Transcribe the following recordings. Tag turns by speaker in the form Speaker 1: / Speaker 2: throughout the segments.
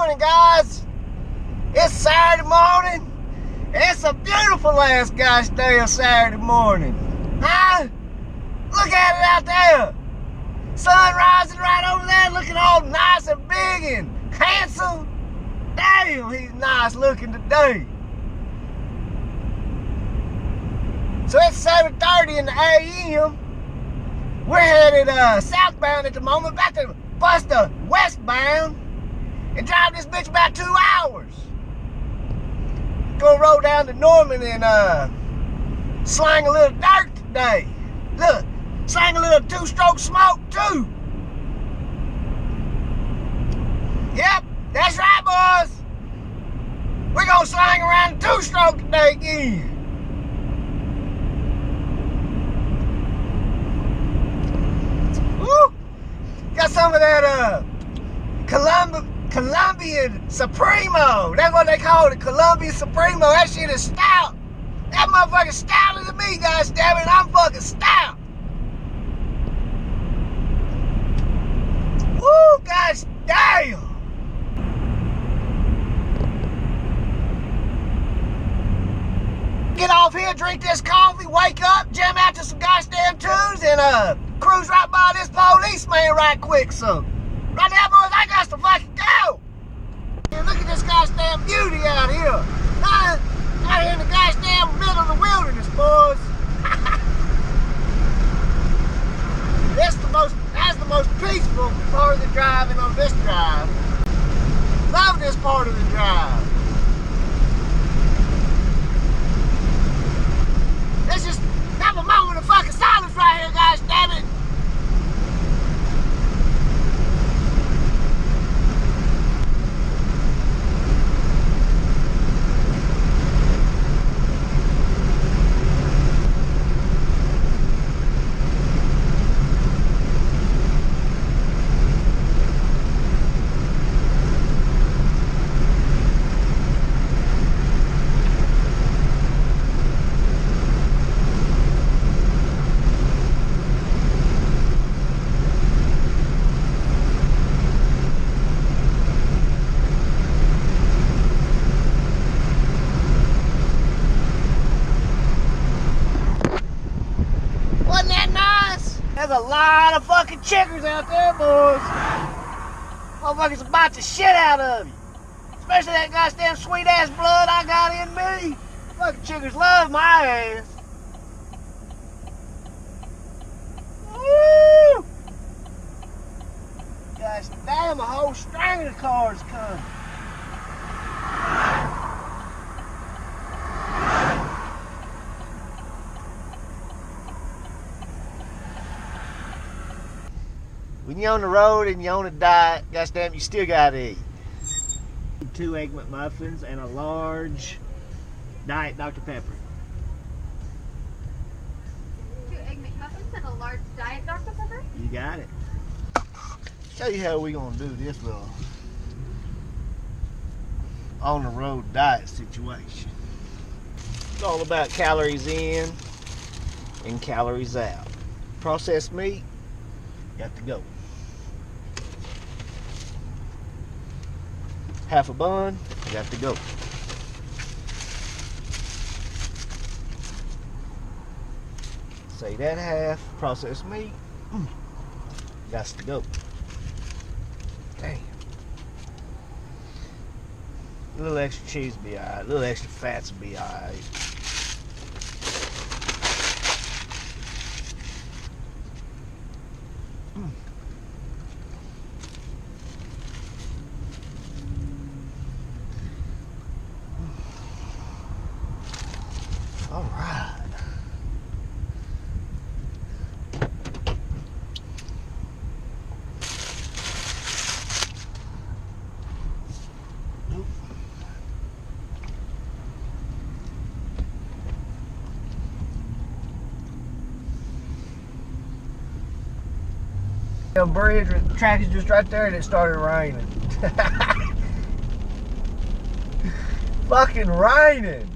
Speaker 1: morning, guys. It's Saturday morning. It's a beautiful ass gosh damn Saturday morning. Huh? Look at it out there. Sun rising right over there, looking all nice and big and handsome. Damn, he's nice looking today. So it's 7:30 in the AM. We're headed southbound at the moment, about to bust the westbound and drive this bitch about 2 hours. Gonna roll down to Norman and slang a little dirt today. Look, slang a little two-stroke smoke too. Yep, that's right, boys. We're gonna slang around the two-stroke today again. Woo! Got some of that Colombian Supremo. That's what they call it, Colombian Supremo. That shit is stout. That motherfucker's stouter than me, guys. Damn it, I'm fucking stout. Woo, gosh damn. Get off here, drink this coffee, wake up, jam out to some goddamn tunes, and cruise right by this policeman right quick, so. Right now, boys, I got to fucking go. And look at this goddamn beauty out here. Out here in the goddamn middle of the wilderness, boys. That's the most peaceful part of the driving on this drive. Love this part of the drive. Let's just have a moment of fucking silence right here, guys, damn it. There's a lot of fucking chickers out there, boys. Motherfuckers about to shit out of you. Especially that goddamn sweet ass blood I got in me. Fucking chickers love my ass. Woo! Gosh damn, a whole string of cars coming. When you're on the road and you're on a diet, gosh damn, you still gotta eat. 2 Egg McMuffins and a large Diet Dr. Pepper.
Speaker 2: 2 Egg McMuffins and a large Diet Dr. Pepper?
Speaker 1: You got it. Show you how we gonna do this little on the road diet situation. It's all about calories in and calories out. Processed meat, got to go. Half a bun, got to go. Say that half, processed meat, got to go. Damn. A little extra cheese will be alright, a little extra fats will be alright. All right. The bridge, the track is just right there and it started raining. Fucking raining.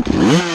Speaker 1: Mm-hmm.